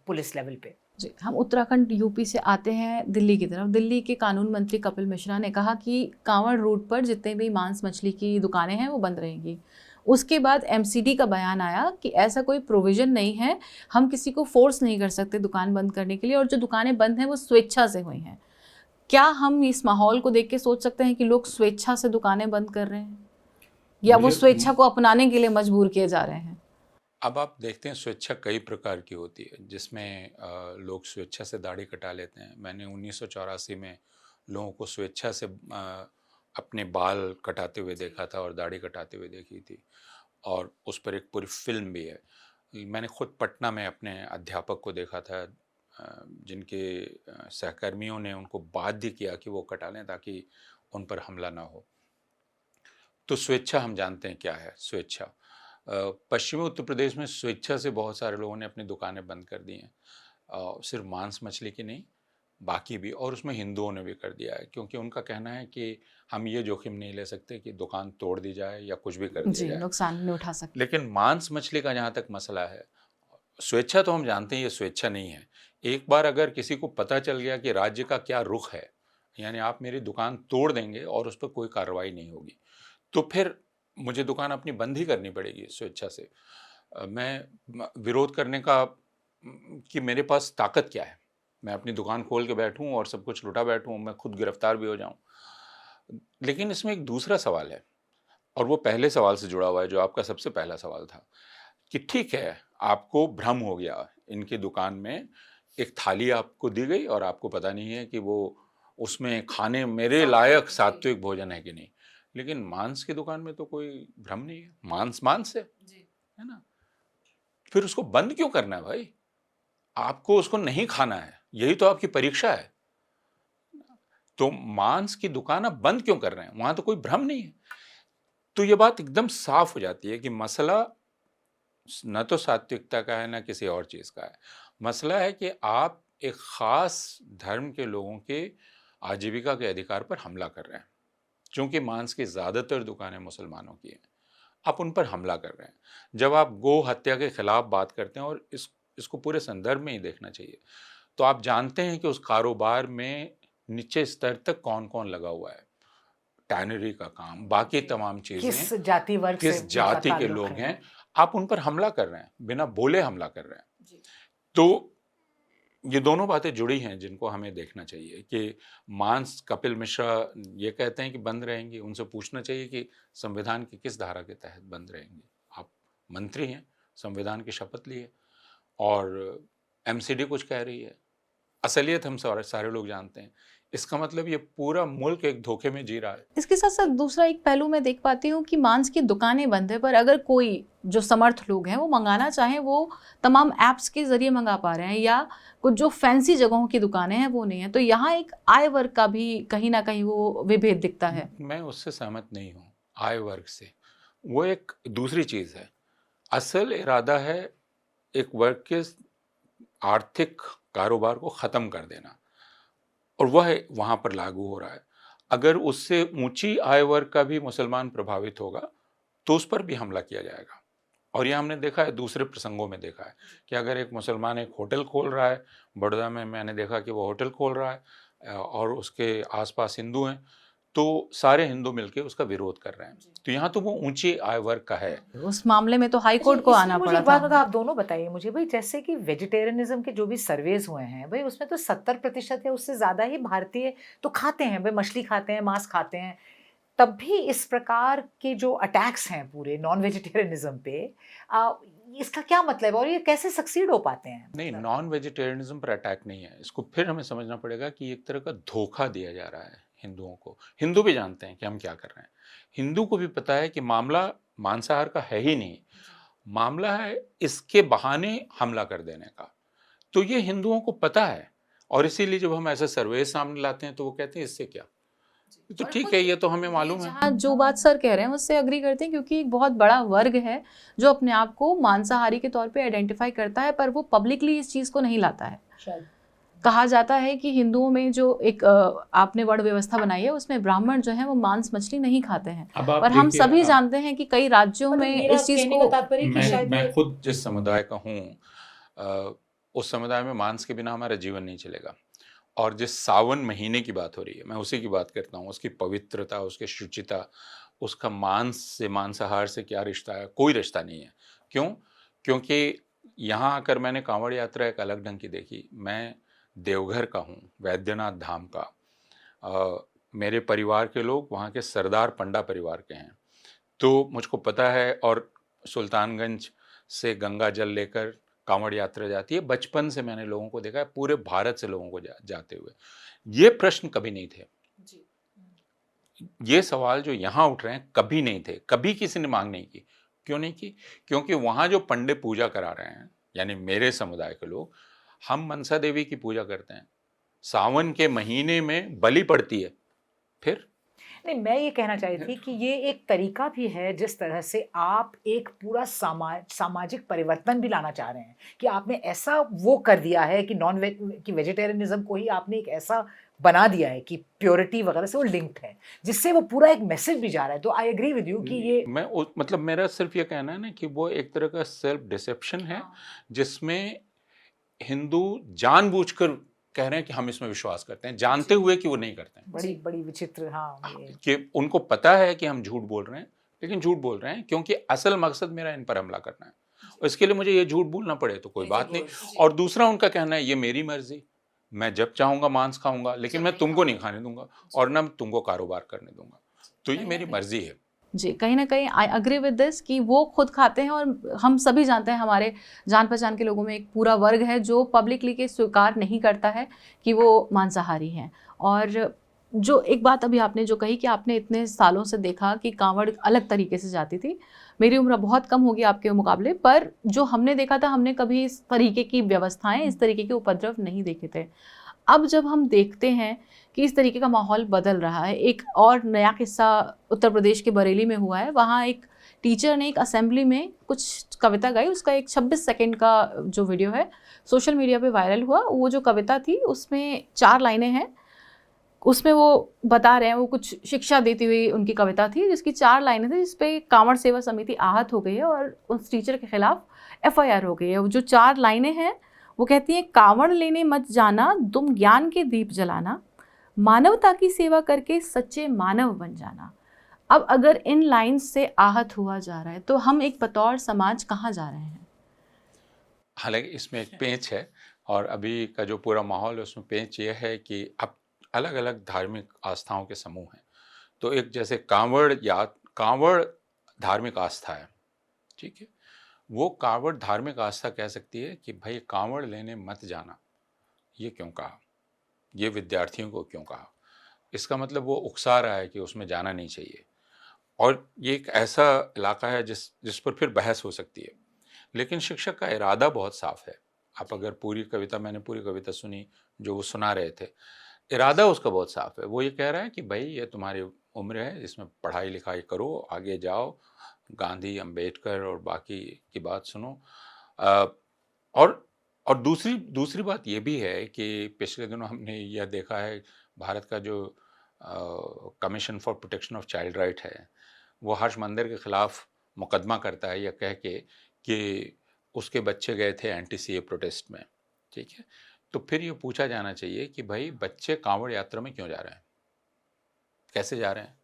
S3: पुलिस लेवल पे।
S1: जी, हम उत्तराखंड यूपी से आते हैं दिल्ली की तरफ। दिल्ली के कानून मंत्री कपिल मिश्रा ने कहा कि कांवड़ रूट पर जितने भी मांस मछली की दुकानें हैं वो बंद रहेंगी। उसके बाद एमसीडी का बयान आया कि ऐसा कोई प्रोविज़न नहीं है, हम किसी को फोर्स नहीं कर सकते दुकान बंद करने के लिए, और जो दुकानें बंद हैं वो स्वेच्छा से हुई हैं। क्या हम इस माहौल को देख के सोच सकते हैं कि लोग स्वेच्छा से दुकानें बंद कर रहे हैं, या वो स्वेच्छा को अपनाने के लिए मजबूर किए जा रहे हैं?
S2: अब आप देखते हैं स्वेच्छा कई प्रकार की होती है, जिसमें लोग स्वेच्छा से दाढ़ी कटा लेते हैं। मैंने 1984 में लोगों को स्वेच्छा से अपने बाल कटाते हुए देखा था और दाढ़ी कटाते हुए देखी थी, और उस पर एक पूरी फिल्म भी है। मैंने खुद पटना में अपने अध्यापक को देखा था, जिनके सहकर्मियों ने उनको बाध्य किया कि वो कटा लें ताकि उन पर हमला ना हो। तो स्वेच्छा हम जानते हैं क्या है स्वेच्छा। पश्चिमी उत्तर प्रदेश में स्वेच्छा से बहुत सारे लोगों ने अपनी दुकानें बंद कर दी हैं, सिर्फ मांस मछली की नहीं, बाकी भी, और उसमें हिंदुओं ने भी कर दिया है, क्योंकि उनका कहना है कि हम ये जोखिम नहीं ले सकते कि दुकान तोड़ दी जाए या कुछ भी कर दिया
S1: जी,
S2: जाए।
S1: नुकसान नहीं उठा सकते।
S2: लेकिन मांस मछली का जहाँ तक मसला है, स्वेच्छा तो हम जानते हैं ये स्वेच्छा नहीं है। एक बार अगर किसी को पता चल गया कि राज्य का क्या रुख है, यानी आप मेरी दुकान तोड़ देंगे और उस पर कोई कार्रवाई नहीं होगी, तो फिर मुझे दुकान अपनी बंद ही करनी पड़ेगी स्वेच्छा से। मैं विरोध करने का कि मेरे पास ताकत क्या है, मैं अपनी दुकान खोल के बैठूं और सब कुछ लुटा बैठूं, मैं खुद गिरफ्तार भी हो जाऊं। लेकिन इसमें एक दूसरा सवाल है, और वो पहले सवाल से जुड़ा हुआ है जो आपका सबसे पहला सवाल था, कि ठीक है आपको भ्रम हो गया, इनकी दुकान में एक थाली आपको दी गई और आपको पता नहीं है कि वो उसमें खाने मेरे लायक सात्विक भोजन है कि नहीं। लेकिन मांस की दुकान में तो कोई भ्रम नहीं है, मांस मांस है ना। फिर उसको बंद क्यों करना है भाई? आपको उसको नहीं खाना है, यही तो आपकी परीक्षा है। तो मांस की दुकान आप बंद क्यों कर रहे हैं? वहां तो कोई भ्रम नहीं है। तो ये बात एकदम साफ हो जाती है कि मसला न तो सात्विकता का है, न किसी और चीज का है। मसला है कि आप एक खास धर्म के लोगों के आजीविका के अधिकार पर हमला कर रहे हैं। चूंकि मांस की ज्यादातर दुकानें मुसलमानों की हैं, आप उन पर हमला कर रहे हैं। जब आप गो हत्या के खिलाफ बात करते हैं, और इसको पूरे संदर्भ में ही देखना चाहिए, तो आप जानते हैं कि उस कारोबार में नीचे स्तर तक कौन कौन लगा हुआ है, टैनरी का काम, बाकी तमाम चीजें,
S3: किस जाति वर्ग से
S2: किस
S3: उनका
S2: जाति के
S3: ताल्लुक
S2: लोग
S3: है।
S2: हैं, आप उन पर हमला कर रहे हैं, बिना बोले हमला कर रहे हैं। तो ये दोनों बातें जुड़ी हैं जिनको हमें देखना चाहिए कि मांस, कपिल मिश्रा ये कहते हैं कि बंद रहेंगी, उनसे पूछना चाहिए कि संविधान की किस धारा के तहत बंद रहेंगी। आप मंत्री हैं, संविधान की शपथ ली है, और एमसीडी कुछ कह रही है। असलियत हम सारे लोग जानते हैं। इसका मतलब ये पूरा मुल्क एक धोखे में जी रहा है।
S1: इसके साथ साथ दूसरा एक पहलू मैं देख पाती हूँ कि मांस की दुकानें बंद है, पर अगर कोई जो समर्थ लोग हैं वो मंगाना चाहें, वो तमाम ऐप्स के जरिए मंगा पा रहे हैं, या कुछ जो फैंसी जगहों की दुकानें हैं वो नहीं है। तो यहाँ एक आय वर्ग का भी कहीं ना कहीं वो विभेद दिखता है।
S2: मैं उससे सहमत नहीं हूँ, आय वर्ग से। वो एक दूसरी चीज है। असल इरादा है एक वर्ग के आर्थिक कारोबार को खत्म कर देना, और वह वहां पर लागू हो रहा है। अगर उससे ऊंची आय वर्ग का भी मुसलमान प्रभावित होगा तो उस पर भी हमला किया जाएगा। और यह हमने देखा है, दूसरे प्रसंगों में देखा है कि अगर एक मुसलमान एक होटल खोल रहा है, बड़ौदा में मैंने देखा कि वो होटल खोल रहा है, और उसके आसपास हिंदू हैं, तो सारे हिंदू मिलकर उसका विरोध कर रहे हैं। तो यहाँ तो वो ऊंची आय वर्ग का है।
S1: उस मामले में तो हाई कोर्ट को
S3: इसमें
S1: आना
S3: मुझे
S1: पड़ा
S3: एक बात
S1: था।
S3: अगर आप दोनों बताइए मुझे भाई, जैसे कि वेजिटेरियनिज्म के जो भी सर्वेज हुए हैं भाई, उसमें तो 70% या उससे ज्यादा ही भारतीय तो खाते हैं भाई, मछली खाते हैं, मांस खाते हैं। तब भी इस प्रकार के जो अटैक्स हैं पूरे नॉन वेजिटेरियनिज्म पे, इसका क्या मतलब है और ये कैसे सक्सीड हो पाते हैं?
S2: नहीं, नॉन वेजिटेरियनिज्म पर अटैक नहीं है। इसको फिर हमें समझना पड़ेगा कि एक तरह का धोखा दिया जा रहा है हिंदुओं को। हिंदू भी जानते हैं कि हम क्या कर रहे हैं। हिंदू को भी पता है कि मामला मांसाहार का है ही नहीं, मामला है इसके बहाने हमला कर देने का। तो ये हिंदुओं को पता है, और इसीलिए जब हम ऐसे सर्वे सामने लाते हैं तो वो कहते हैं इससे क्या। तो ठीक है, ये तो हमें मालूम है।
S1: जहाँ जो बात सर कह रहे हैं उससे अग्री करते हैं, क्योंकि एक बहुत बड़ा वर्ग है जो अपने आप को मांसाहारी के तौर पे आइडेंटिफाई करता है, पर वो पब्लिकली इस चीज को नहीं लाता है। कहा जाता है कि हिंदुओं में जो एक आपने वर्ण व्यवस्था बनाई है उसमें ब्राह्मण जो है वो मांस मछली नहीं खाते हैं, पर हम सभी जानते हैं कि कई राज्यों में इस चीज को
S2: मैं खुद जिस समुदाय का हूँ, उस समुदाय में मांस के बिना हमारा जीवन नहीं चलेगा। और जिस सावन महीने की बात हो रही है, मैं उसी की बात करता हूँ। उसकी पवित्रता, उसकी शुचिता, उसका मांस से, मांसाहार से क्या रिश्ता है? कोई रिश्ता नहीं है। क्यों? क्योंकि यहाँ आकर मैंने कांवड़ यात्रा एक अलग ढंग की देखी। मैं देवघर का हूँ, वैद्यनाथ धाम का। मेरे परिवार के लोग वहाँ के सरदार पंडा परिवार के हैं, तो मुझको पता है। और सुल्तानगंज से गंगा जल लेकर कांवड़ यात्रा जाती है। बचपन से मैंने लोगों को देखा है, पूरे भारत से लोगों को जाते हुए। ये प्रश्न कभी नहीं थे। ये सवाल जो यहाँ उठ रहे हैं कभी नहीं थे, कभी किसी ने मांग नहीं की। क्यों नहीं की? क्योंकि वहाँ जो पंडित पूजा करा रहे हैं, यानी मेरे समुदाय के लोग, हम मनसा देवी की पूजा करते हैं। सावन के महीने में बलि पड़ती है। फिर
S3: नहीं, मैं ये कहना चाह रही थी कि ये एक तरीका भी है जिस तरह से आप एक पूरा सामाजिक परिवर्तन भी लाना चाह रहे हैं, कि आपने ऐसा वो कर दिया है कि नॉन वेज कि वेजिटेरियनिज्म को ही आपने एक ऐसा बना दिया है कि प्योरिटी वगैरह से वो लिंक्ड है, जिससे वो पूरा एक मैसेज भी जा रहा है। तो आई एग्री विद यू कि ये
S2: मतलब मेरा सिर्फ ये कहना है ना कि वो एक तरह का सेल्फ डिसेप्शन है, जिसमें हिंदू जानबूझकर कह रहे हैं कि हम इसमें विश्वास करते हैं, जानते हुए कि वो नहीं करते हैं।
S3: बड़ी बड़ी विचित्र, हाँ, ये
S2: कि उनको पता है कि हम झूठ बोल रहे हैं, लेकिन झूठ बोल रहे हैं क्योंकि असल मकसद मेरा इन पर हमला करना है, और इसके लिए मुझे ये झूठ बोलना पड़े तो कोई बात नहीं। और दूसरा उनका कहना है ये मेरी मर्जी, मैं जब चाहूंगा मांस खाऊंगा, लेकिन मैं तुमको नहीं खाने दूंगा और ना तुमको कारोबार करने दूंगा, तो ये मेरी मर्जी है।
S1: जी, कहीं ना कहीं आई अग्री विद दिस कि वो खुद खाते हैं, और हम सभी जानते हैं हमारे जान पहचान के लोगों में एक पूरा वर्ग है जो पब्लिकली के स्वीकार नहीं करता है कि वो मांसाहारी हैं। और जो एक बात अभी आपने जो कही कि आपने इतने सालों से देखा कि कांवड़ अलग तरीके से जाती थी, मेरी उम्र बहुत कम होगी आपके मुकाबले, पर जो हमने देखा था हमने कभी इस तरीके की व्यवस्थाएं, इस तरीके के उपद्रव नहीं देखे थे। अब जब हम देखते हैं कि इस तरीके का माहौल बदल रहा है, एक और नया किस्सा उत्तर प्रदेश के बरेली में हुआ है। वहाँ एक टीचर ने एक असेंबली में कुछ कविता गाई, उसका एक 26 सेकंड का जो वीडियो है सोशल मीडिया पे वायरल हुआ। वो जो कविता थी उसमें 4 लाइनें हैं, उसमें वो बता रहे हैं, वो कुछ शिक्षा देती हुई उनकी कविता थी जिसकी 4 लाइनें थी, जिसपे कांवड़ सेवा समिति आहत हो गई है और उस टीचर के खिलाफ FIR हो गई है। वो जो 4 लाइनें हैं वो कहती हैं, कांवड़ लेने मत जाना, तुम ज्ञान के दीप जलाना, मानवता की सेवा करके सच्चे मानव बन जाना। अब अगर इन लाइन्स से आहत हुआ जा रहा है तो हम एक बतौर समाज कहाँ जा रहे हैं?
S2: हालांकि इसमें एक पेंच है, और अभी का जो पूरा माहौल है उसमें पेंच ये है कि अब अलग अलग धार्मिक आस्थाओं के समूह हैं। तो एक जैसे कांवड़ धार्मिक आस्था है, ठीक है, वो कांवड़ धार्मिक आस्था कह सकती है कि भाई कांवड़ लेने मत जाना, ये क्यों कहा, ये विद्यार्थियों को क्यों कहा? इसका मतलब वो उकसा रहा है कि उसमें जाना नहीं चाहिए। और ये एक ऐसा इलाका है जिस पर फिर बहस हो सकती है, लेकिन शिक्षक का इरादा बहुत साफ है। आप अगर मैंने पूरी कविता सुनी जो वो सुना रहे थे, इरादा उसका बहुत साफ है। वो ये कह रहा है कि भाई ये तुम्हारी उम्र है, इसमें पढ़ाई लिखाई करो, आगे जाओ, गांधी, अंबेडकर और बाकी की बात सुनो। और दूसरी बात ये भी है कि पिछले दिनों हमने यह देखा है, भारत का जो commission for protection of child right है, वो हर्ष मंदिर के खिलाफ मुकदमा करता है यह कह के कि उसके बच्चे गए थे एंटी CA प्रोटेस्ट में, ठीक है। तो फिर ये पूछा जाना चाहिए कि भाई बच्चे कांवड़ यात्रा में क्यों जा रहे हैं, कैसे जा रहे हैं,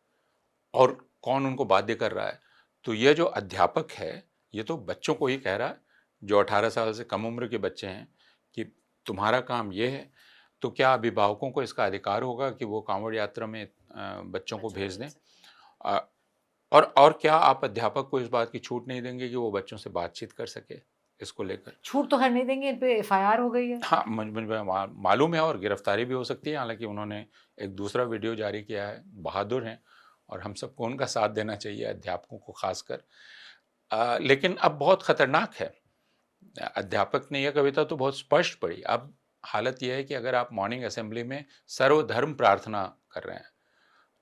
S2: और कौन उनको बाध्य कर रहा है? तो ये जो अध्यापक है ये तो बच्चों को ही कह रहा है, जो 18 साल से कम उम्र के बच्चे हैं, कि तुम्हारा काम ये है। तो क्या अभिभावकों को इसका अधिकार होगा कि वो कांवड़ यात्रा में बच्चों को भेज दें? और क्या आप अध्यापक को इस बात की छूट नहीं देंगे कि वो बच्चों से बातचीत कर सके इसको लेकर?
S3: छूट तो खैर नहीं देंगे, इन पे FIR हो गई है।
S2: हाँ, मुझे मालूम है, और गिरफ्तारी भी हो सकती है। हालांकि उन्होंने एक दूसरा वीडियो जारी किया है, बहादुर हैं, और हम सबको उनका साथ देना चाहिए, अध्यापकों को खासकर। लेकिन अब बहुत ख़तरनाक है। अध्यापक ने यह कविता तो बहुत स्पष्ट पढ़ी। अब हालत यह है कि अगर आप मॉर्निंग असेंबली में सर्वधर्म प्रार्थना कर रहे हैं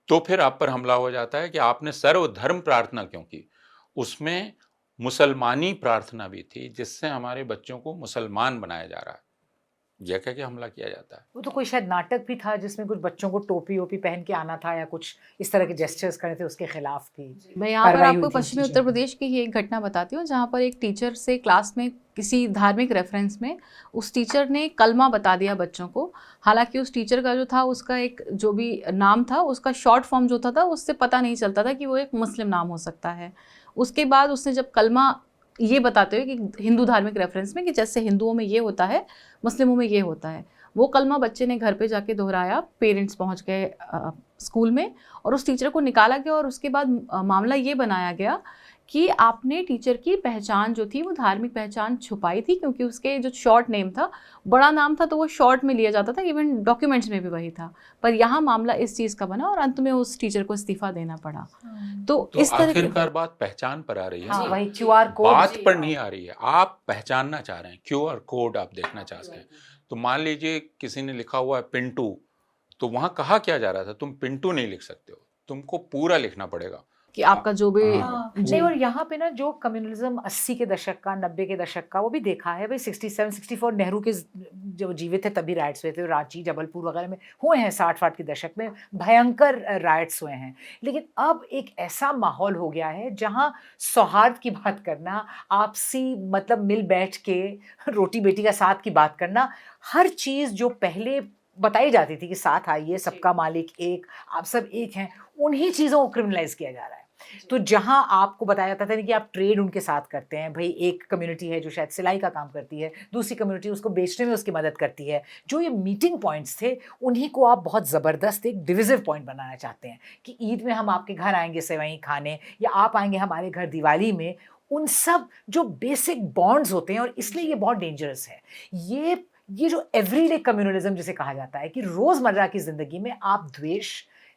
S2: तो फिर आप पर हमला हो जाता है कि आपने सर्वधर्म प्रार्थना क्यों की। उसमें मुसलमानी प्रार्थना भी थी, जिससे हमारे बच्चों को मुसलमान बनाया जा रहा है, यह कह के हमला किया जाता है।
S3: वो तो कोई शायद नाटक भी था जिसमें कुछ बच्चों को टोपी वोपी पहन के आना था या कुछ इस तरह के जेस्चर्स करने थे, उसके खिलाफ भी
S1: मैं यहाँ पर
S3: कार्रवाई
S1: आपको
S3: हुई थी।
S1: पश्चिमी उत्तर प्रदेश की ही एक घटना बताती हूँ, जहाँ पर एक टीचर से क्लास में किसी धार्मिक रेफरेंस में उस टीचर ने कलमा बता दिया बच्चों को। हालांकि उस टीचर का जो था, उसका एक जो भी नाम था, उसका शॉर्ट फॉर्म जो था उससे पता नहीं चलता था कि वो एक मुस्लिम नाम हो सकता है। उसके बाद उसने जब कलमा ये बताते हुए कि हिंदू धार्मिक रेफरेंस में कि जैसे हिंदुओं में ये होता है, मुस्लिमों में ये होता है, वो कलमा बच्चे ने घर पे जाके दोहराया। पेरेंट्स पहुंच गए स्कूल में और उस टीचर को निकाला गया, और उसके बाद मामला ये बनाया गया कि आपने टीचर की पहचान जो थी वो धार्मिक पहचान छुपाई थी, क्योंकि उसके जो शॉर्ट नेम था, बड़ा नाम था तो वो शॉर्ट में लिया जाता था, इवन डॉक्यूमेंट्स में भी वही था। पर यहाँ मामला इस चीज़ का बना और अंत में उस टीचर को इस्तीफा देना पड़ा। तो
S2: तो
S1: इस तरह
S2: आखिरकार बात पहचान पर आ रही है
S3: हाँ,
S2: ना,
S3: वही क्यूआर कोड
S2: बात पर नहीं आ रही है। आप पहचानना चाह रहे हैं, क्यूआर कोड आप देखना चाहते हैं। तो मान लीजिए किसी ने लिखा हुआ है पिंटू, तो वहां कहा क्या जा रहा था, तुम पिंटू नहीं लिख सकते हो, तुमको पूरा लिखना पड़ेगा
S1: कि आपका जो भी
S2: हाँ।
S1: जी।
S3: नहीं, और यहाँ पे ना जो कम्युनलिज्म 80 के दशक का, 90 के दशक का, वो भी देखा है भाई। 67 64 नेहरू के जो जीवित थे तभी राइट्स हुए थे, रांची जबलपुर वगैरह में हुए हैं। 60 के दशक में भयंकर राइट्स हुए हैं। लेकिन अब एक ऐसा माहौल हो गया है जहाँ सौहार्द की बात करना, आपसी मतलब मिल बैठ के रोटी बेटी का साथ की बात करना, हर चीज़ जो पहले बताई जाती थी कि साथ आइए, सबका मालिक एक, आप सब एक हैं, उन्हीं चीज़ों को क्रिमिनलाइज किया जा रहा है। तो जहाँ आपको बताया जाता था कि आप ट्रेड उनके साथ करते हैं, भाई एक कम्युनिटी है जो शायद सिलाई का काम करती है, दूसरी कम्युनिटी उसको बेचने में उसकी मदद करती है, जो ये मीटिंग पॉइंट्स थे उन्हीं को आप बहुत ज़बरदस्त एक डिविजिव पॉइंट बनाना चाहते हैं कि ईद में हम आपके घर आएंगे सेवई खाने, या आप आएंगे हमारे घर दिवाली में। उन सब जो बेसिक बॉन्ड्स होते हैं, और इसलिए ये बहुत डेंजरस है। ये जो एवरीडे कम्युनलिज्म जिसे कहा जाता है कि रोज़मर्रा की ज़िंदगी में आप द्वेष,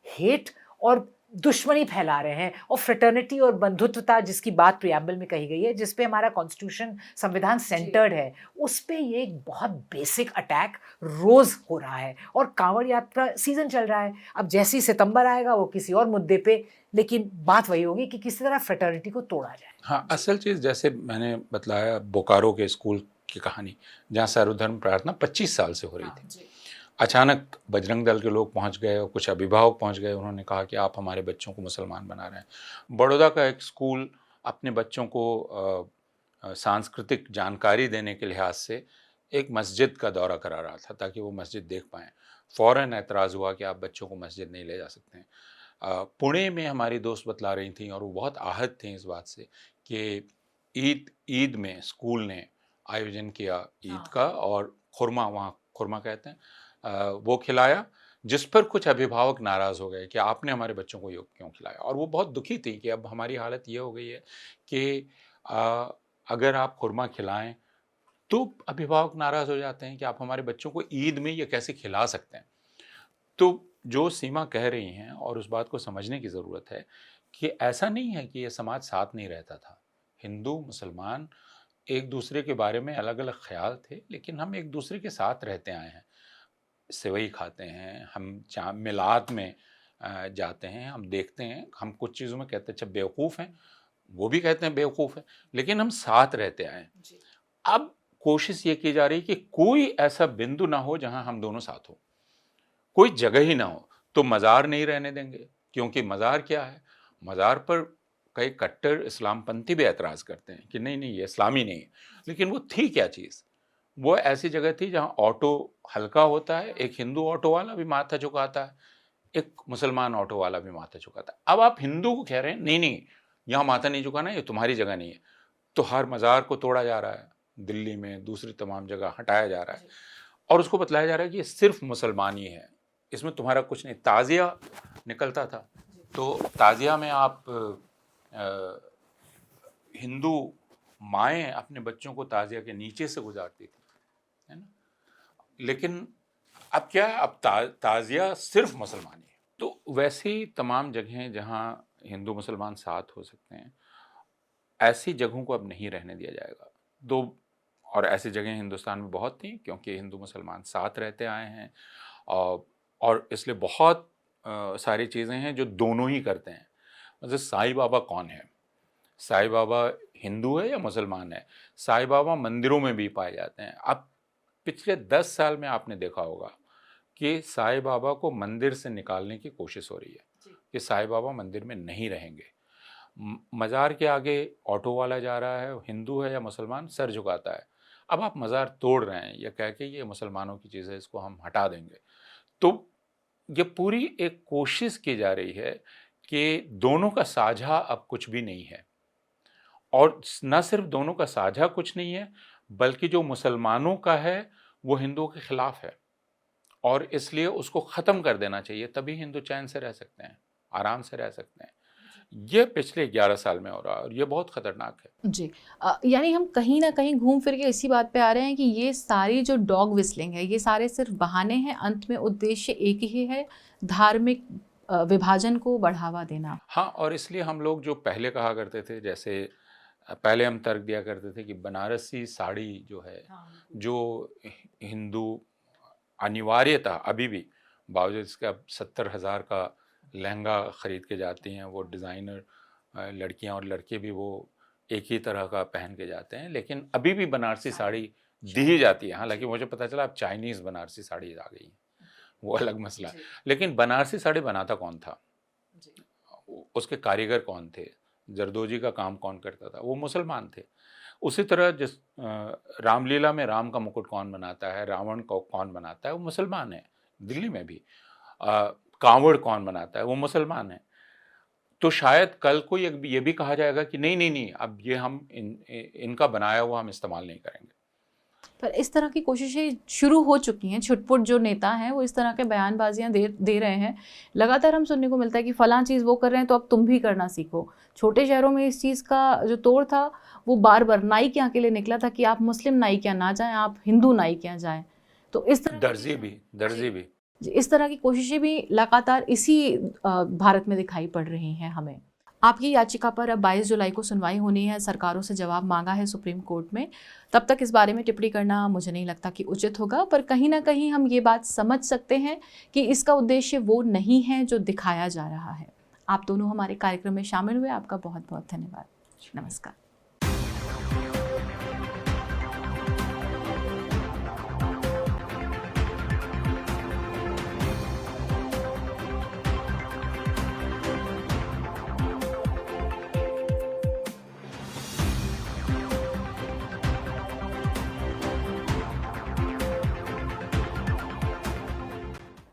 S3: हेट और दुश्मनी फैला रहे हैं, और फ्रेटर्निटी और बंधुत्वता जिसकी बात प्रियम्बल में कही गई है, जिस पे हमारा कॉन्स्टिट्यूशन संविधान सेंटर्ड है, उस पे ये एक बहुत बेसिक अटैक रोज़ हो रहा है। और कांवड़ यात्रा सीज़न चल रहा है, अब जैसे ही सितंबर आएगा वो किसी और मुद्दे पे, लेकिन बात वही होगी कि किसी तरह फ्रेटर्निटी को तोड़ा जाए।
S2: हाँ, असल चीज़ जैसे मैंने बतलाया बोकारो के स्कूल की कहानी, जहाँ सर्वधर्म प्रार्थना 25 साल से हो रही थी। अचानक बजरंग दल के लोग पहुंच गए और कुछ अभिभावक पहुंच गए, उन्होंने कहा कि आप हमारे बच्चों को मुसलमान बना रहे हैं। बड़ौदा का एक स्कूल अपने बच्चों को सांस्कृतिक जानकारी देने के लिहाज से एक मस्जिद का दौरा करा रहा था ताकि वो मस्जिद देख पाएँ। फ़ौरन एतराज़ हुआ कि आप बच्चों को मस्जिद नहीं ले जा सकते हैं। पुणे में हमारी दोस्त बतला रही थीं और वो बहुत आहत थीं इस बात से कि ईद में स्कूल ने आयोजन किया ईद का, और खुरमा, वहाँ खुरमा कहते हैं, वो खिलाया, जिस पर कुछ अभिभावक नाराज़ हो गए कि आपने हमारे बच्चों को ये क्यों खिलाया। और वो बहुत दुखी थी कि अब हमारी हालत ये हो गई है कि अगर आप खुरमा खिलाएं तो अभिभावक नाराज़ हो जाते हैं कि आप हमारे बच्चों को ईद में ये कैसे खिला सकते हैं। तो जो सीमा कह रही हैं, और उस बात को समझने की ज़रूरत है कि ऐसा नहीं है कि ये समाज साथ नहीं रहता था। हिंदू मुसलमान एक दूसरे के बारे में अलग अलग ख्याल थे, लेकिन हम एक दूसरे के साथ रहते आए हैं। सेवई खाते हैं, हम जहाँ मिलाद में जाते हैं, हम देखते हैं, हम कुछ चीज़ों में कहते हैं अच्छा बेवकूफ़ हैं, वो भी कहते हैं बेवकूफ़ है, लेकिन हम साथ रहते आए हैं। अब कोशिश ये की जा रही है कि कोई ऐसा बिंदु ना हो जहाँ हम दोनों साथ हो, कोई जगह ही ना हो। तो मज़ार नहीं रहने देंगे, क्योंकि मज़ार क्या है, मज़ार पर कई कट्टर इस्लामपंथी भी एतराज़ करते हैं कि नहीं नहीं ये इस्लामी नहीं है। लेकिन वो थी क्या चीज़, वो ऐसी जगह थी जहाँ ऑटो हल्का होता है, एक हिंदू ऑटो वाला भी माथा झुकाता है, एक मुसलमान ऑटो वाला भी माथा झुकाता है। अब आप हिंदू को कह रहे हैं नहीं नहीं यहाँ माथा नहीं झुकाना, ये तुम्हारी जगह नहीं है, तो हर मज़ार को तोड़ा जा रहा है, दिल्ली में दूसरी तमाम जगह हटाया जा रहा है, और उसको बतलाया जा रहा है कि ये सिर्फ मुसलमान ही है, इसमें तुम्हारा कुछ नहीं। ताज़िया निकलता था, तो ताज़िया में आप हिंदू माएँ अपने बच्चों को ताज़िया के नीचे से गुजारती थी, है ना। लेकिन अब क्या है, अब ताज़िया सिर्फ मुसलमानी है। तो वैसी तमाम जगहें जहाँ हिंदू मुसलमान साथ हो सकते हैं, ऐसी जगहों को अब नहीं रहने दिया जाएगा। और ऐसी जगहें हिंदुस्तान में बहुत थी, क्योंकि हिंदू मुसलमान साथ रहते आए हैं, और इसलिए बहुत सारी चीज़ें हैं जो दोनों ही करते हैं। जैसे साईं बाबा कौन है, साईं बाबा हिंदू है या मुसलमान है? साईं बाबा मंदिरों में भी पाए जाते हैं। अब पिछले 10 साल में आपने देखा होगा कि साईं बाबा को मंदिर से निकालने की कोशिश हो रही है कि साईं बाबा मंदिर में नहीं रहेंगे। मज़ार के आगे ऑटो वाला जा रहा है, हिंदू है या मुसलमान, सर झुकाता है। अब आप मज़ार तोड़ रहे हैं या कह के ये मुसलमानों की चीज़ है, इसको हम हटा देंगे। तो ये पूरी एक कोशिश की जा रही है कि दोनों का साझा अब कुछ भी नहीं है, और न सिर्फ दोनों का साझा कुछ नहीं है, बल्कि जो मुसलमानों का है वो हिंदुओं के खिलाफ है, और इसलिए उसको ख़त्म कर देना चाहिए, तभी हिंदू चैन से रह सकते हैं, आराम से रह सकते हैं। ये पिछले 11 साल में हो रहा है और ये बहुत खतरनाक है।
S1: जी। यानी हम कहीं ना कहीं घूम फिर के इसी बात पे आ रहे हैं कि ये सारी जो डॉग विस्लिंग है, ये सारे सिर्फ बहाने हैं, अंत में उद्देश्य एक ही है, धार्मिक विभाजन को बढ़ावा देना।
S2: हाँ, और इसलिए हम लोग जो पहले कहा करते थे, जैसे पहले हम तर्क दिया करते थे कि बनारसी साड़ी जो है, जो हिंदू अनिवार्यता अभी भी, बावजूद इसका 70,000 का लहंगा खरीद के जाती हैं वो डिज़ाइनर लड़कियां और लड़के भी, वो एक ही तरह का पहन के जाते हैं, लेकिन अभी भी बनारसी साड़ी दी ही जाती है। हालांकि मुझे पता चला अब चाइनीज़ बनारसी साड़ी आ गई है, वो अलग मसला है। लेकिन बनारसी साड़ी बनाता कौन था, उसके कारीगर कौन थे, जरदोजी का काम कौन करता था, वो मुसलमान थे। उसी तरह जिस रामलीला में राम का मुकुट कौन बनाता है, रावण को कौन बनाता है, वो मुसलमान है। दिल्ली में भी कांवड़ कौन बनाता है, वो मुसलमान है। तो शायद कल को ये भी कहा जाएगा कि नहीं नहीं नहीं, अब ये हम इनका बनाया हुआ हम इस्तेमाल नहीं करेंगे।
S1: पर इस तरह की कोशिशें शुरू हो चुकी हैं, छुटपुट जो नेता हैं वो इस तरह के बयानबाजियां दे रहे हैं। लगातार हम सुनने को मिलता है कि फलां चीज़ वो कर रहे हैं तो अब तुम भी करना सीखो। छोटे शहरों में इस चीज़ का जो तोड़ था वो बार बार नायिका के लिए निकला था कि आप मुस्लिम नायिका ना जाएं, आप हिंदू नायिका जाएं। तो इस तरह
S2: दर्जी भी
S1: इस तरह की कोशिशें भी लगातार इसी भारत में दिखाई पड़ रही हैं हमें। आपकी याचिका पर अब 22 जुलाई को सुनवाई होनी है, सरकारों से जवाब मांगा है सुप्रीम कोर्ट में। तब तक इस बारे में टिप्पणी करना मुझे नहीं लगता कि उचित होगा, पर कहीं ना कहीं हम ये बात समझ सकते हैं कि इसका उद्देश्य वो नहीं है जो दिखाया जा रहा है। आप दोनों हमारे कार्यक्रम में शामिल हुए, आपका बहुत बहुत धन्यवाद। नमस्कार।